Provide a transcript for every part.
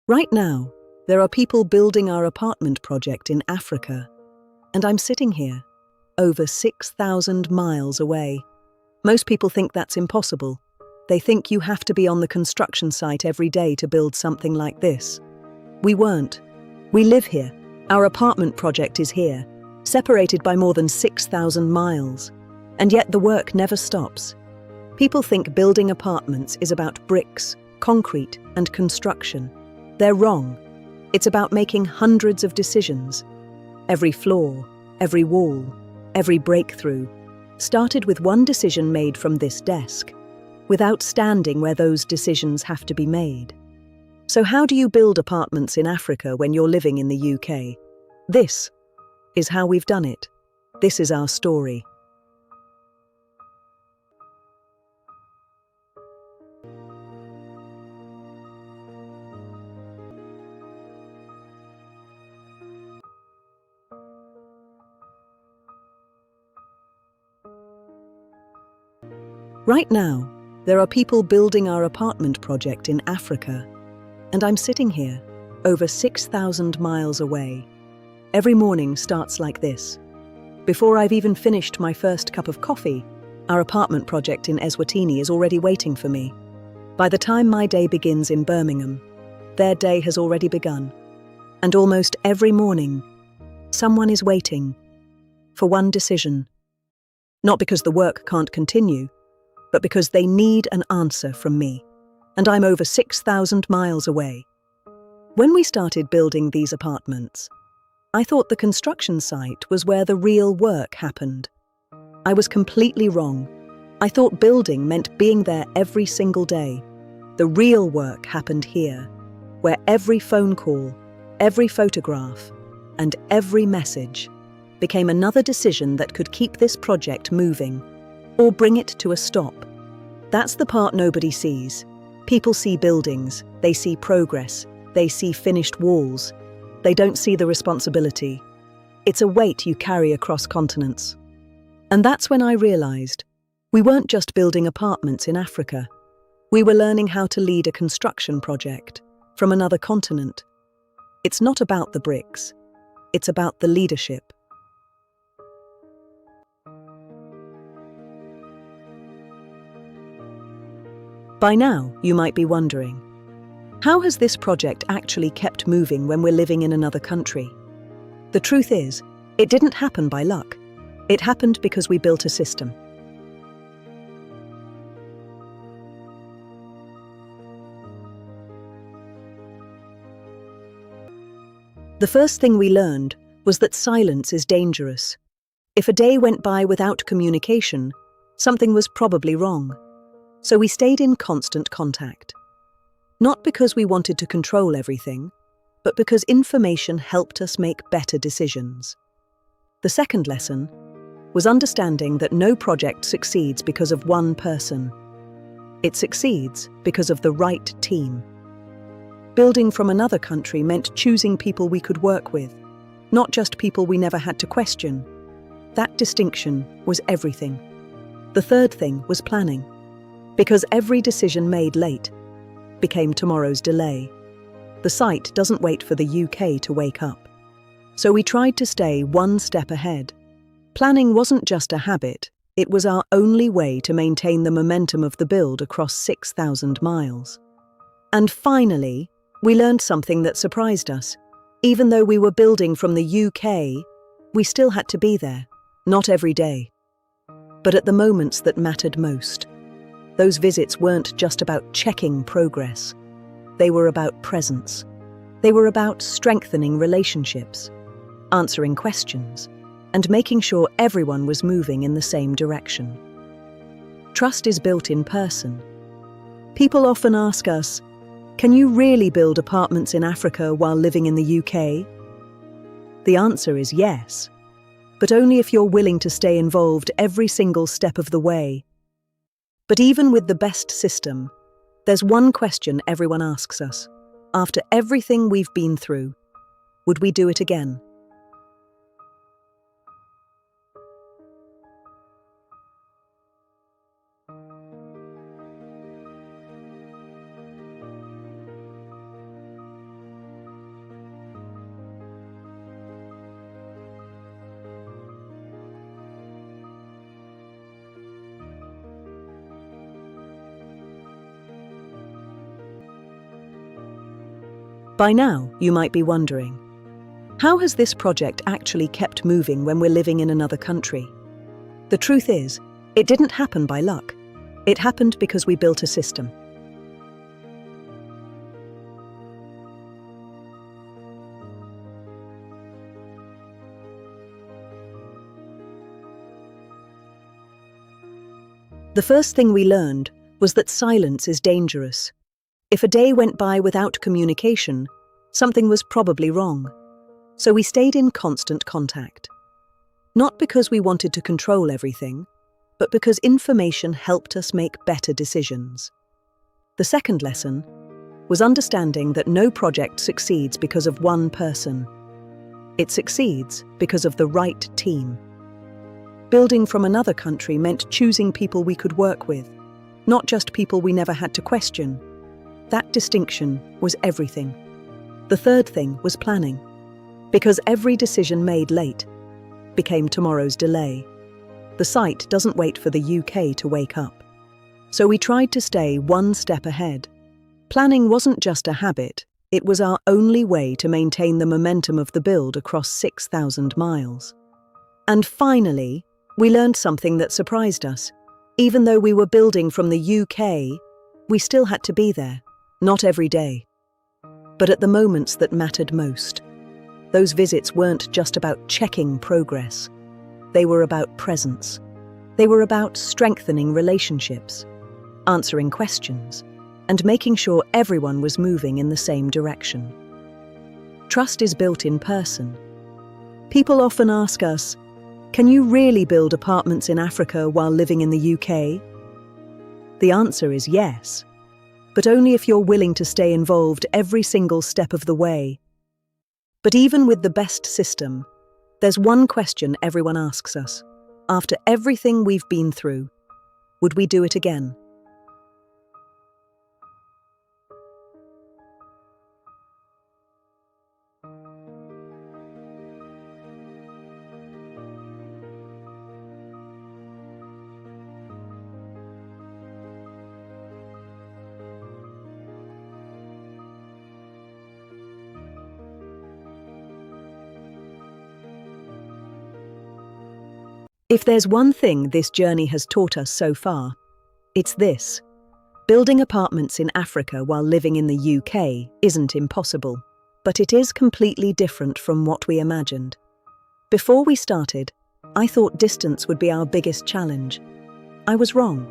Right now, there are people building our apartment project in Africa, and I'm sitting here, over 6,000 miles away. Most people think that's impossible. They think you have to be on the construction site every day to build something like this. We weren't. We live here. Our apartment project is here, separated by more than 6,000 miles. And yet the work never stops. People think building apartments is about bricks, concrete, and construction. They're wrong. It's about making hundreds of decisions. Every floor, every wall, every breakthrough started with one decision made from this desk, without standing where those decisions have to be made. So how do you build apartments in Africa when you're living in the UK? This is how we've done it. This is our story. Right now, there are people building our apartment project in Africa, and I'm sitting here, over 6,000 miles away. Every morning starts like this. Before I've even finished my first cup of coffee, our apartment project in Eswatini is already waiting for me. By the time my day begins in Birmingham, their day has already begun. And almost every morning, someone is waiting for one decision. Not because the work can't continue, but because they need an answer from me, and I'm over 6,000 miles away. When we started building these apartments, I thought the construction site was where the real work happened. I was completely wrong. I thought building meant being there every single day. The real work happened here, where every phone call, every photograph, and every message became another decision that could keep this project moving or bring it to a stop. That's the part nobody sees. People see buildings, they see progress, they see finished walls. They don't see the responsibility. It's a weight you carry across continents. And that's when I realized we weren't just building apartments in Africa. We were learning how to lead a construction project from another continent. It's not about the bricks. It's about the leadership. By now, you might be wondering, how has this project actually kept moving when we're living in another country? The truth is, it didn't happen by luck. It happened because we built a system. The first thing we learned was that silence is dangerous. If a day went by without communication, something was probably wrong. So we stayed in constant contact. Not because we wanted to control everything, but because information helped us make better decisions. The second lesson was understanding that no project succeeds because of one person. It succeeds because of the right team. Building from another country meant choosing people we could work with, not just people we never had to question. That distinction was everything. The third thing was planning. Because every decision made late became tomorrow's delay. The site doesn't wait for the UK to wake up. So we tried to stay one step ahead. Planning wasn't just a habit, it was our only way to maintain the momentum of the build across 6,000 miles. And finally, we learned something that surprised us. Even though we were building from the UK, we still had to be there, not every day, but at the moments that mattered most. Those visits weren't just about checking progress. They were about presence. They were about strengthening relationships, answering questions, and making sure everyone was moving in the same direction. Trust is built in person. People often ask us, can you really build apartments in Africa while living in the UK? The answer is yes, but only if you're willing to stay involved every single step of the way. But even with the best system, there's one question everyone asks us. After everything we've been through, would we do it again? By now, you might be wondering, how has this project actually kept moving when we're living in another country? The truth is, it didn't happen by luck. It happened because we built a system. The first thing we learned was that silence is dangerous. If a day went by without communication, something was probably wrong. So we stayed in constant contact. Not because we wanted to control everything, but because information helped us make better decisions. The second lesson was understanding that no project succeeds because of one person. It succeeds because of the right team. Building from another country meant choosing people we could work with, not just people we never had to question. That distinction was everything. The third thing was planning, because every decision made late became tomorrow's delay. The site doesn't wait for the UK to wake up. So we tried to stay one step ahead. Planning wasn't just a habit, it was our only way to maintain the momentum of the build across 6,000 miles. And finally, we learned something that surprised us. Even though we were building from the UK, we still had to be there, not every day, but at the moments that mattered most. Those visits weren't just about checking progress. They were about presence. They were about strengthening relationships, answering questions, and making sure everyone was moving in the same direction. Trust is built in person. People often ask us, can you really build apartments in Africa while living in the UK? The answer is yes, but only if you're willing to stay involved every single step of the way. But even with the best system, there's one question everyone asks us. After everything we've been through, would we do it again? If there's one thing this journey has taught us so far, it's this. Building apartments in Africa while living in the UK isn't impossible, but it is completely different from what we imagined. Before we started, I thought distance would be our biggest challenge. I was wrong.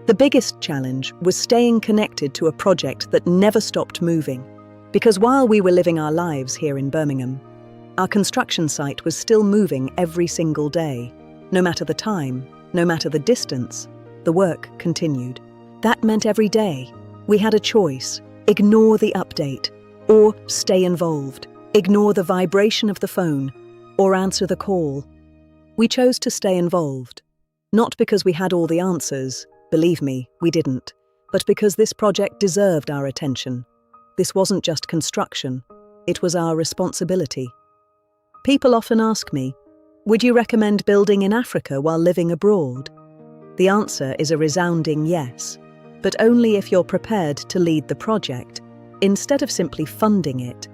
The biggest challenge was staying connected to a project that never stopped moving, because while we were living our lives here in Birmingham, our construction site was still moving every single day. No matter the time, no matter the distance, the work continued. That meant every day we had a choice: ignore the update or stay involved, ignore the vibration of the phone or answer the call. We chose to stay involved, not because we had all the answers, believe me, we didn't, but because this project deserved our attention. This wasn't just construction, it was our responsibility. People often ask me, would you recommend building in Africa while living abroad? The answer is a resounding yes, but only if you're prepared to lead the project, instead of simply funding it.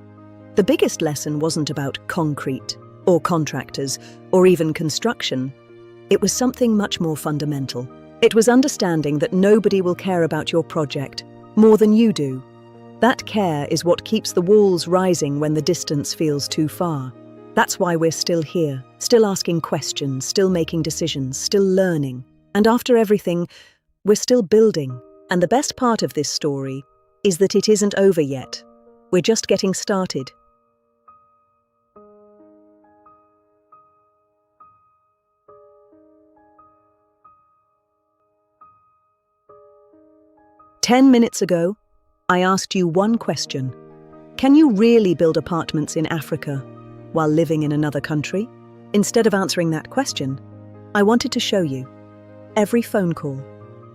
The biggest lesson wasn't about concrete, or contractors, or even construction. It was something much more fundamental. It was understanding that nobody will care about your project more than you do. That care is what keeps the walls rising when the distance feels too far. That's why we're still here, still asking questions, still making decisions, still learning. And after everything, we're still building. And the best part of this story is that it isn't over yet. We're just getting started. "10 minutes ago, I asked you one question. Can you really build apartments in Africa while living in another country? Instead of answering that question, I wanted to show you. Every phone call,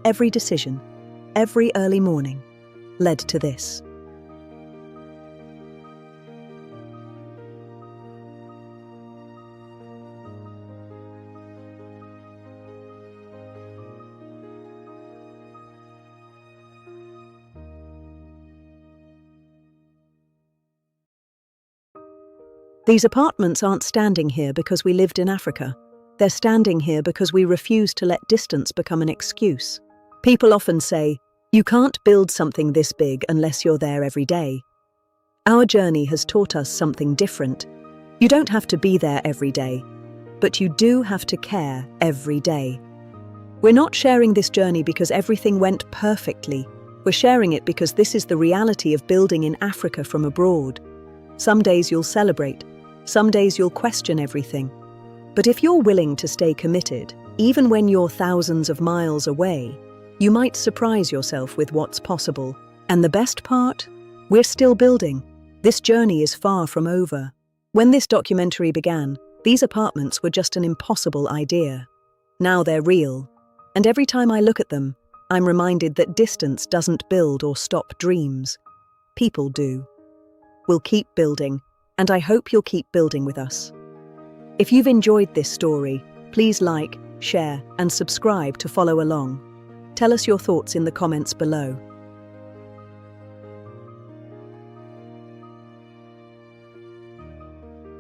every decision, every early morning led to this. These apartments aren't standing here because we lived in Africa. They're standing here because we refuse to let distance become an excuse. People often say, "You can't build something this big unless you're there every day." Our journey has taught us something different. You don't have to be there every day, but you do have to care every day. We're not sharing this journey because everything went perfectly. We're sharing it because this is the reality of building in Africa from abroad. Some days you'll celebrate, some days you'll question everything. But if you're willing to stay committed, even when you're thousands of miles away, you might surprise yourself with what's possible. And the best part? We're still building. This journey is far from over. When this documentary began, these apartments were just an impossible idea. Now they're real. And every time I look at them, I'm reminded that distance doesn't build or stop dreams. People do. We'll keep building, and I hope you'll keep building with us. If you've enjoyed this story, please like, share, and subscribe to follow along. Tell us your thoughts in the comments below.